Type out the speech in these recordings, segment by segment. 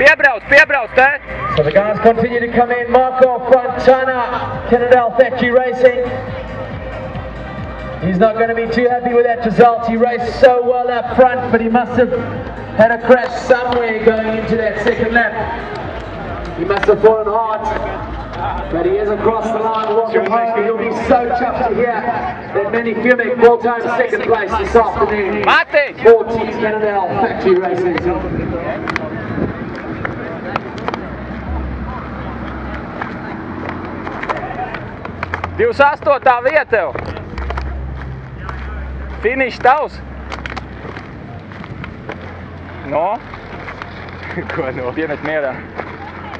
Piebrauc, te! So the guys continue to come in. Marco Fontana, Cannondale Factory Racing. He's not going to be too happy with that result. He raced so well up front, but he must have had a crash somewhere going into that second lap. He must have fallen hard, but he hasn't crossed the line. Welcome home. He'll be so chuffed to hear that Manny Fumek brought home second place this afternoon. For Team Cannondale Factory Racing. Divs 8. vieta tev. Finišs tavs. No? Ko no? Piemet mierā.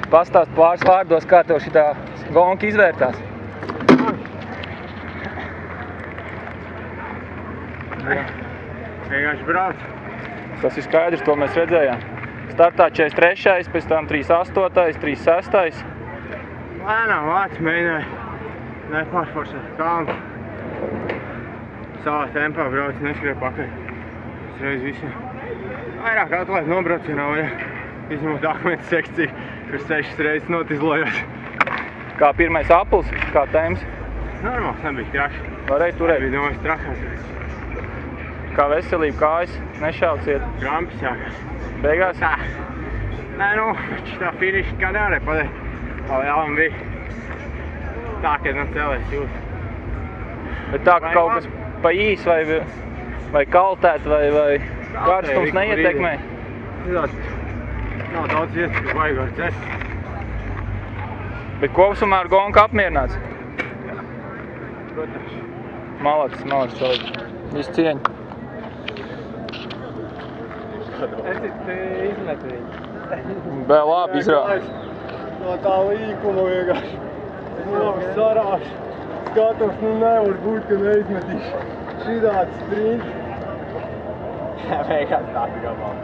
Pastāst pāris vārdos, kā tev šitā gonka izvērtās. Vienkārši brauc. Tas ir skaidrs, to mēs redzējām. Startā 43, pēc tam 38, 36. Lēnām vāc mēģināja nepārforsēt kalnu. Savā tempā brauc, neskrēja pakaļ. Es reiz visiem. Vairāk atlēt nobraucienā vaļā. Izņemot akmens sekciju, kur 6 reizes notizlojot. Kā pirmais aplis, kā temps? Normāls, nebija traks. Varēja turēt? Nebija domājis trakās. Kā veselība, kājas, nešauciet? Krampis jākās. Beigās? Tā. Nē, nu, šitā finiša kā nevarēja pateikt. Tā vēlam bija. Tā, kad man cēlēs jūs. Bet tā, ka kaut kas pa īs vai kaltēt vai karstums neietekmē? Nav daudz vietas, kur vajag var cest. Bet kopsumā ar gonku apmierināts? Jā. Protams. Malacis, čoļi. Visu cieņu. Esi te izmet viņu. Vēl labi izrāda. No tā līkuma vienkārši. Novis sarāš. Skatos, nu nevar būt, ka neizmetīšu. Šitāds sprints. Jā, vienkārši tādi gabals.